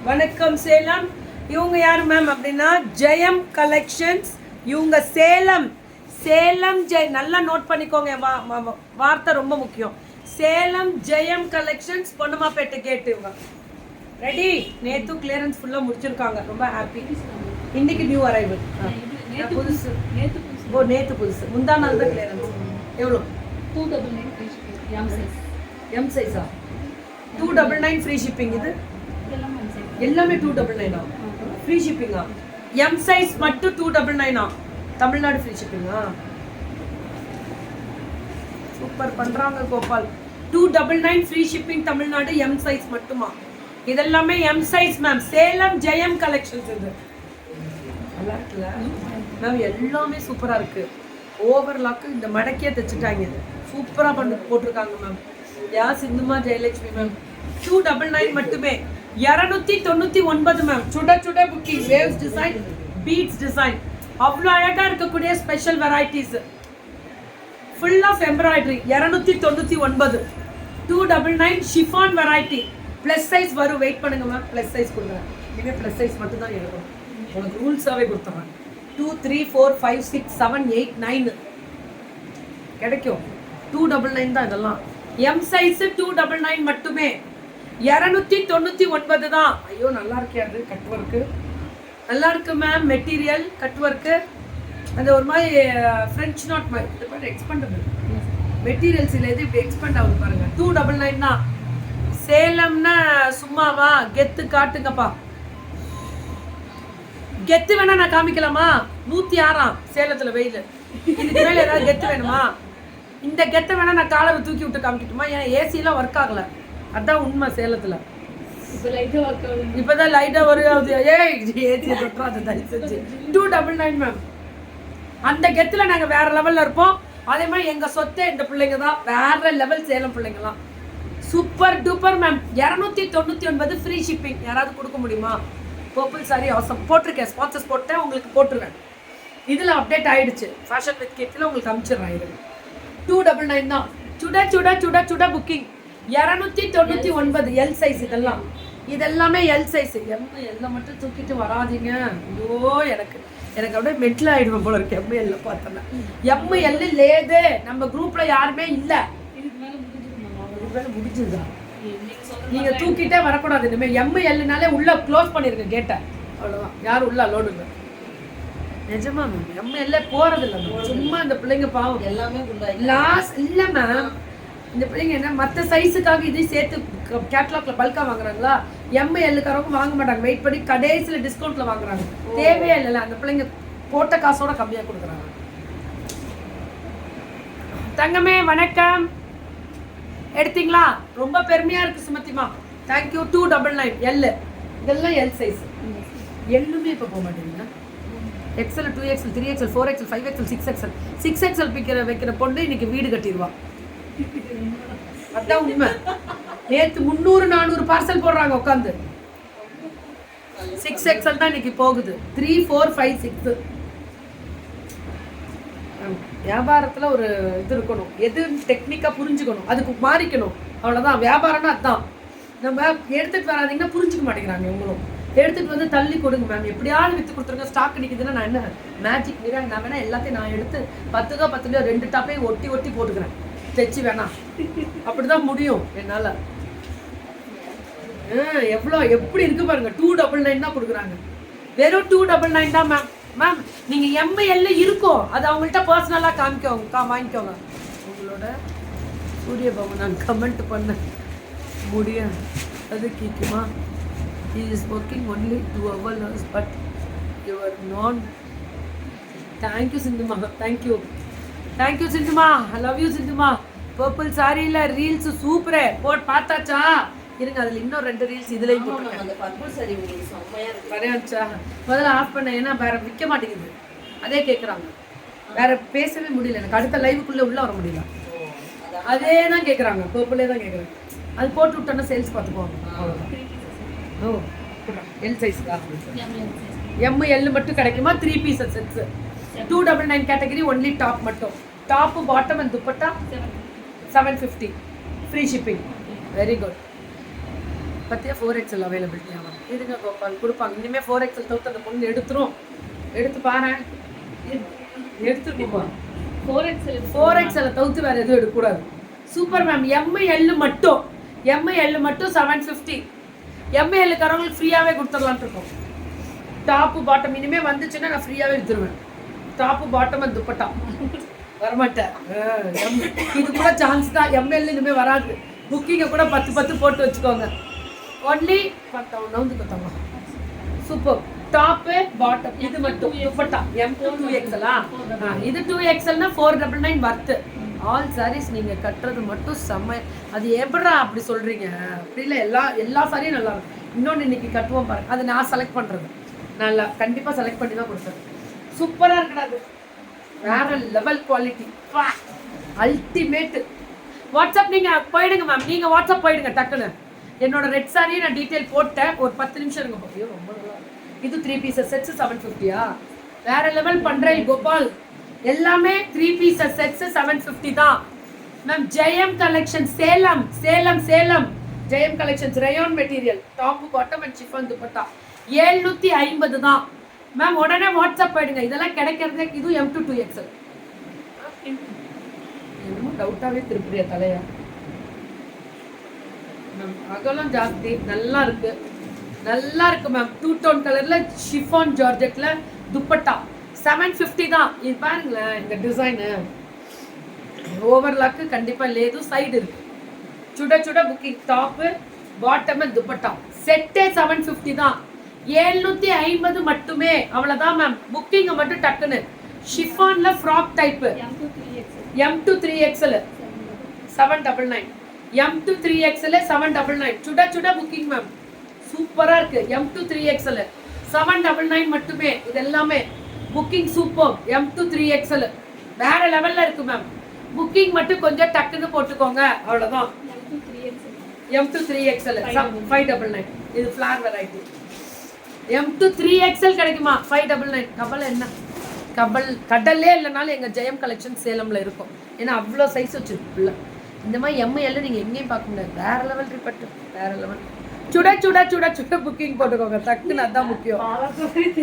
வணக்கம் சேலம். இவங்க யார் மேம் அப்படின்னா ஜெயம் கலெக்ஷன்ஸ். இவங்க சேலம் சேலம் நல்லா நோட் பண்ணிக்கோங்க, வார்த்தை ரொம்ப முக்கியம். சேலம் ஜெயம் கலெக்ஷன்ஸ் பொன்னமாப்பேட்டை கேட்டு. இவங்க ரெடி. நேற்று கிளியரன்ஸ் ஃபுல்லாக முடிச்சிருக்காங்க, ரொம்ப ஹாப்பி. இன்னைக்கு நியூ அரைவல், புதுசு. நேற்று புதுசு, முந்தா நாள் தான் கிளியரன்ஸ். எவ்வளோ? 299 எம் சைஸா? 299 ஃப்ரீ ஷிப்பிங். இது எல்லாமே 299 ஃப்ரீ ஷிப்பிங்கா? எம் சைஸ் மட்டும் 299 தமிழ்நாடு ஃப்ரீ ஷிப்பிங்கா? சூப்பர் பண்றாங்க Gopal. 299 free shipping Tamil Nadu, M size மட்டுமா? இதெல்லாமே எம் சைஸ் மேம். சேலம் ஜெயம் கலெக்ஷன்ஸ். இது நல்லா இருக்குல்ல மேம்? எல்லாமே சூப்பரா இருக்கு. ஓவர்லாக்கு இந்த மடக்கியே தைச்சிட்டாங்க, சூப்பரா போட்டிருக்காங்க மேம். சிந்துமா ஜெயலட்சுமி மேம். 299 மட்டுமே. 299 மேம். சுட சுட booking. Waves design, beads design, அவ்வளோ அழகா இருக்கக்கூடிய special varieties, full of embroidery. 299 299 chiffon variety. Plus size வரும், வெயிட் பண்ணுங்க மேம். ப்ளஸ் சைஸ் கொடுக்குறேன். இனிமேல் ப்ளஸ் சைஸ் மட்டும் தான் எடுக்கணும். உங்களுக்கு ரூல்ஸாகவே கொடுத்துறேன். 2 3 4 5 6 7 8 9 கிடைக்கும். 299 தான் இதெல்லாம். எம் சைஸ் 299 மட்டுமே. 299 தான். ஐயோ நல்லா இருக்கே. அது கட் ஒர்க்கு நல்லா இருக்கு மேம். மெட்டீரியல் கட் ஒர்க்கு, அந்த ஒரு மாதிரி ஃப்ரெஞ்ச் நாட் மாதிரி எக்ஸ்பெண்டபிள் மெட்டீரியல்ஸ். இல்லை இது இப்படி எக்ஸ்பெண்ட் ஆகுது பாருங்க. 299 தான். சேலம்னா சும்மாவா? கெத்து காட்டுங்கப்பா. கெத்து வேணா நான் காமிக்கலாமா? 106 சேலத்துல வெயில். இதுக்கு மேல ஏதாவது கெத்து வேணுமா? இந்த கெத்தை வேணா நான் காலரை தூக்கி விட்டு காமிக்கட்டுமா? ஏன்னா ஏசிலாம் ஒர்க் ஆகல, அதான் உண்மை. சேலத்துல இப்பதான் லைட்டா வருது. ஏசியை தொட்டுறாது தயவு செஞ்சு. 299 மேம். அந்த கெத்துல நாங்க வேற லெவல்ல இருப்போம். அதே மாதிரி எங்க சொத்தை இந்த பிள்ளைங்க தான் வேற லெவல். சேலம் பிள்ளைங்கலாம் super duper ma'am. 299 free shipping. யாராவது கொடுக்க முடியுமா? பர்பிள் சாரி அவசரம் போட்டிருக்கேன், ஸ்பான்சர்ஸ் போட்டேன், உங்களுக்கு போட்டுருவேன். இதில் அப்டேட் ஆயிடுச்சு. ஃபேஷன் வித் கிட்ஸில் உங்களுக்கு அனுப்பிச்சிடுறேன். இது 299 தான். சுட சுட சுட சுட புக்கிங். 299 L size. இதெல்லாமே எல் சைஸ். எல்லாம் மட்டும் தூக்கிட்டு வராதிங்க. ஐயோ எனக்கு அப்படியே மெட்டில் ஆயிடுவேன் போல இருக்கு. எம்எல்ல பார்த்தோன்னா எம்எல் லேது. நம்ம குரூப்ல யாருமே இல்லை. முடிஞ்சுதா? நீங்க தூக்கிட்டே வரக்கூடாது இனிமே. எம்எல்னாலே உள்ள க்ளோஸ் பண்ணிருங்க கேட்டை, அவ்வளவுதான். யாரும் உள்ள அலோடு இல்லை. நிஜமா மேம். எம்எல்ஏ போறது இல்லை மேம். சும்மா இந்த பிள்ளைங்க பாவம் எல்லாமே லாஸ் இல்லை மேம். இந்த பிள்ளைங்க என்ன மற்ற சைஸுக்காக இதையும் சேர்த்து கேட்லாக்ல பல்கா வாங்குறாங்களா? எம்எல்லுக்காரவங்க வாங்க மாட்டாங்க, வெயிட் பண்ணி கடைசியில் டிஸ்கவுண்ட்ல வாங்குறாங்க. தேவையே இல்லைல்ல. அந்த பிள்ளைங்க போட்ட காசோட கம்மியாக கொடுக்குறாங்க. தங்கமே வணக்கம். எடுத்தீங்களா? ரொம்ப பெருமையா இருக்கு சுமத்திமா. தேங்க்யூ. 299 எல். இதெல்லாம் எல் சைஸ். எல்லுமே இப்போ போக மாட்டேங்குங்க. XL 2XL 3XL 4XL 5XL 6XL 6XL வைக்கிற பொண்ணு இன்னைக்கு வீடு கட்டிடுவா. அதான் உண்மை. நேற்று 300 400 பார்சல் போடுறாங்க உட்காந்து. 6XL தான் இன்னைக்கு போகுது. 3 4 5 6. வியாபாரத்துல ஒரு இது இருக்கணும், எது டெக்னிக்கா புரிஞ்சுக்கணும், அதுக்கு மாறிக்கணும், அவ்வளவுதான். வியாபாரம்னா அதுதான். நம்ம எடுத்துட்டு வராதிங்கன்னா புரிஞ்சுக்க மாட்டேங்கிறாங்க. இவங்களும் எடுத்துட்டு வந்து தள்ளி கொடுங்க மேம், எப்படியாவது வித்து கொடுத்துருங்க. ஸ்டாக் நிற்குதுன்னா நான் என்ன மேஜிக் நிறா? நான் வேணா எல்லாத்தையும் நான் எடுத்து 10 2 டாப்பையும் ஒட்டி ஒட்டி போட்டுக்கிறேன், தைச்சு வேணா. அப்படிதான் முடியும் என்னால. எவ்வளோ எப்படி இருக்கு பாருங்க. 299 தான் கொடுக்குறாங்க. வெறும் 299 தான் மேம். மேம் நீங்க எம்எல்ல இருக்கும், அது அவங்கள்ட்ட பர்சனலா வாங்கிக்கோங்க. உங்களோட சூரிய பவன் நான் கமெண்ட் பண்ண முடியும் அது கேட்குமா? He is working only 2 hours but you are non. Thank you Sindhuma. Thank you Sindhuma. I love you Sindhuma. Purple சாரியில் ரீல்ஸ் சூப்பரே போட் பார்த்தாச்சா? இருங்க, அதில் இன்னும் 2 ரீல்ஸ் இதுலேயும் போட்டுருக்கேன். அந்த பர்பிள் சாரி உங்களுக்கு செம்மையாக இருக்கு. வரையாச்சா? முதல்ல ஆஃப் பண்ணேன், ஏன்னா வேற விற்க மாட்டேங்குது. அதே கேட்குறாங்க, வேற பேசவே முடியல. எனக்கு அடுத்த லைவுக்குள்ளே உள்ளே வர முடியல. அதே தான் கேட்குறாங்க, பர்பிளே தான் கேட்குறாங்க. அது போட்டு விட்டோன்னா சேல்ஸ் பார்த்துக்குவாங்க. அவ்வளோதான். ஓ எல் சைஸ்க்கா? எம்எல் மட்டும் கிடைக்குமா? 3 pieces sets. 299 category only. Top மட்டும். Top bottom and dupatta 750 free shipping. Very good. பற்றியா 4XL அவைலபிலிட்டி ஆகும். இருங்க கோபால் கொடுப்பாங்க. இனிமேல் 4XL தவிர்த்து அந்த பொண்ணு எடுத்து பாரு, எடுத்துருக்கோம். 4XL தவிர்த்து வேறு எதுவும் எடுக்கக்கூடாது. Super ma'am. எம்ஐஎல் மட்டும் 750. எம்ஐஎல்லுக்காரவங்களுக்கு ஃப்ரீயாகவே கொடுத்துடலான்ட்டு இருக்கோம். டாப்பு பாட்டம் இனிமேல் வந்துச்சுன்னா நான் ஃப்ரீயாகவே எடுத்துருவேன். டாப்பு பாட்டம் அந்த துப்பட்டா வரமாட்டேன். இது கூட சான்ஸ் தான். எம்எல் இனிமேல் வராது. புக்கிங்கை கூட 10 போட்டு வச்சுக்கோங்க. Only 10,000 super. டாப்பு பாட்டம் இது மட்டும் துப்பட்டா M2 2XL. இது 2XLனா 499 வர்த்து. ஆல் சாரீஸ் நீங்கள் கட்டுறது மட்டும் செம்ம. அது எப்படா அப்படி சொல்கிறீங்க? அப்படி இல்லை, எல்லா சாரியும் நல்லா இருக்கும். இன்னொன்று இன்னைக்கு கட்டுவோம் பாருங்க, அது நான் செலக்ட் பண்ணுறது. நல்லா கண்டிப்பாக செலக்ட் பண்ணி தான் கொடுத்தேன். சூப்பராக இருக்கடாது. வேற லெவல் குவாலிட்டி, அல்டிமேட்டு. வாட்ஸ்அப் நீங்கள் போயிடுங்க மேம். நீங்கள் வாட்ஸ்அப் போயிடுங்க டக்குன்னு. என்னோட ரெட் சாரியை நான் டீட்டெயில் போட்டேன். ஒரு 10 நிமிஷம் இருங்க. பார்த்தியோ ரொம்ப நல்லா. இது 3 பீசஸ் செட்ஸ் 750. வேற லெவல் பண்ணுறேன் கோபால். எல்லாமே 3 பீசஸ் செட்ஸ் 750 தான் ma'am. Jayam collection Salem. Jayam collections rayon material, top bottom and chiffon dupatta 750 தான் மேம். உடனே வாட்ஸ்அப் போயிடுங்க. இதெல்லாம் கிடைக்கிறது. இது M2 2XL. என்னமோ டவுட்டாகவே திருப்பியா தலையா மேம். அகலம் ஜாஸ்தி. நல்லா இருக்கு மேம். 2 டோன் கலரில் ஷிஃபான் ஜார்ஜெட்டில் துப்பட்டா 750 தான். இது பாருங்களேன், இந்த டிசைனு ஓவர்லாக்கு கண்டிப்பாக லேது. சைடு இருக்கு. சுட புக்கிங். டாப்பு பாட்டம் துப்பட்டா செட்டே 750 தான். 750 மட்டுமே. அவ்வளோதான் மேம். புக்கிங்கை மட்டும் டக்குன்னு. ஷிஃபானில் frock type M2 3XL 799. M2 3XL 799. சுட புக்கிங் மேம். சூப்பராக இருக்கு. M2 3XL 799 மட்டுமே. இது எல்லாமே புக்கிங் சூப்பர். M2 3XL வேற லெவல்ல இருக்கு மேம். புக்கிங் மட்டும் கொஞ்சம் டக்குன்னு போட்டுக்கோங்க. அவ்வளோதான். M2 3XL 599. இது ஃபிளார் வெரைட்டி. M2 3XL கிடைக்குமா? 599. கபல் என்ன கடல்லே இல்லைனாலும் எங்கள் ஜெயம் கலெக்ஷன் சேலமில் இருக்கும். ஏன்னா அவ்வளோ சைஸ் வச்சுருக்குல்ல. இந்த மாதிரி எம்ஐஎல் நீங்கள் எங்கேயும் பார்க்க முடியாது. வேற லெவல் ரிப்பட்டு. வேற லெவல். சுட புக்கிங் போட்டுக்கோங்க டக்குன்னு. அதுதான் முக்கியம்.